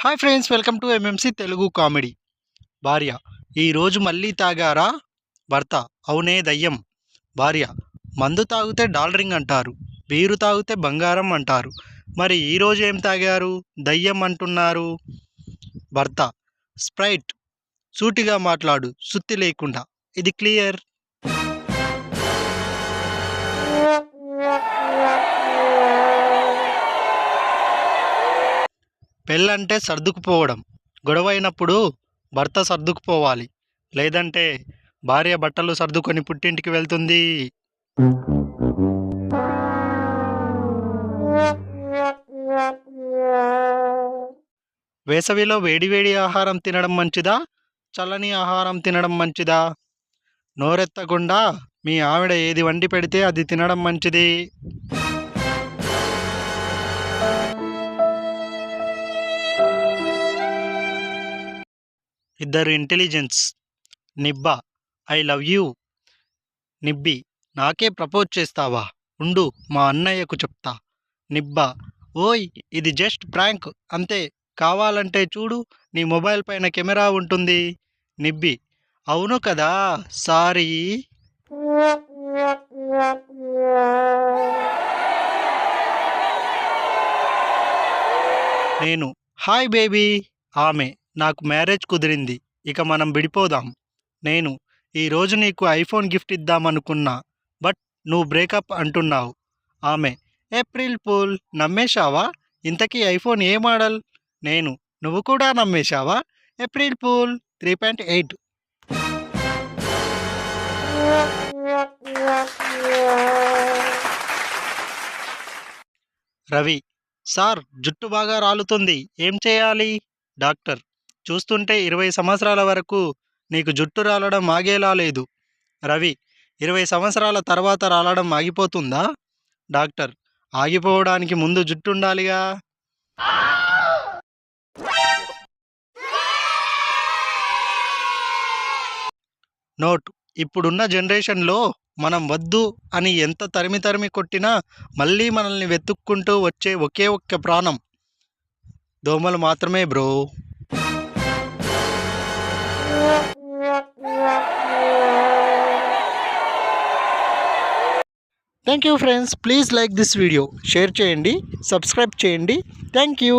Hi friends, welcome to MMC Telugu comedy. భార్య: ఈరోజు మళ్ళీ తాగారా? భర్త: అవునే దయ్యం. భార్య: మందు తాగితే డాలరింగ్ అంటారు, బీరు తాగితే బంగారం అంటారు, మరి ఈరోజు ఏం తాగారు, దయ్యం అంటున్నారు? భర్త: స్ప్రైట్. సూటిగా మాట్లాడు, సుత్తి లేకుండా. ఇది క్లియర్. పెళ్ళంటే సర్దుకుపోవడం. గొడవైనప్పుడు భర్త సర్దుకుపోవాలి, లేదంటే భార్య బట్టలు సర్దుకొని పుట్టింటికి వెళ్తుంది. వేసవిలో వేడివేడి ఆహారం తినడం మంచిదా, చల్లని ఆహారం తినడం మంచిదా? నోరెత్తకుండా మీ ఆవిడ ఏది వండి పెడితే అది తినడం మంచిది. ఇద్దరు ఇంటెలిజెన్స్. నిబ్బా: ఐ లవ్ యూ. నిబ్బి: నాకే ప్రపోజ్ చేస్తావా, ఉండు మా అన్నయ్యకు చెప్తా. నిబ్బా: ఓయ్, ఇది జస్ట్ ప్రాంక్ అంతే, కావాలంటే చూడు, నీ మొబైల్ పైన కెమెరా ఉంటుంది. నిబ్బి: అవును కదా, సారీ. నేను: హాయ్ బేబీ. ఆమె: నాకు మ్యారేజ్ కుదిరింది, ఇక మనం విడిపోదాం. నేను: ఈరోజు నీకు ఐఫోన్ గిఫ్ట్ ఇద్దామనుకున్నా, బట్ నువ్వు బ్రేకప్ అంటున్నావు. ఆమె: ఏప్రిల్ ఫూల్, నమ్మేశావా? ఇంతకీ ఐఫోన్ ఏ మోడల్? నేను: నువ్వు కూడా నమ్మేశావా? April fool 3.8. రవి: సార్, జుట్టు బాగా రాలుతుంది, ఏం చేయాలి? డాక్టర్: చూస్తుంటే 20 సంవత్సరాల వరకు నీకు జుట్టు రాలడం ఆగేలా లేదు. రవి: 20 సంవత్సరాల తర్వాత రాలడం ఆగిపోతుందా? డాక్టర్: ఆగిపోవడానికి ముందు జుట్టు ఉండాలిగా. నోట్: ఇప్పుడున్న జనరేషన్లో మనం వద్దు అని ఎంత తరిమి తరిమి కొట్టినా మళ్ళీ మనల్ని వెతుక్కుంటూ వచ్చే ఒకే ఒక్క ప్రాణం దోమలు మాత్రమే bro. Thank you friends, please like this video, share చేయండి, సబ్స్క్రైబ్ చేయండి. Thank you.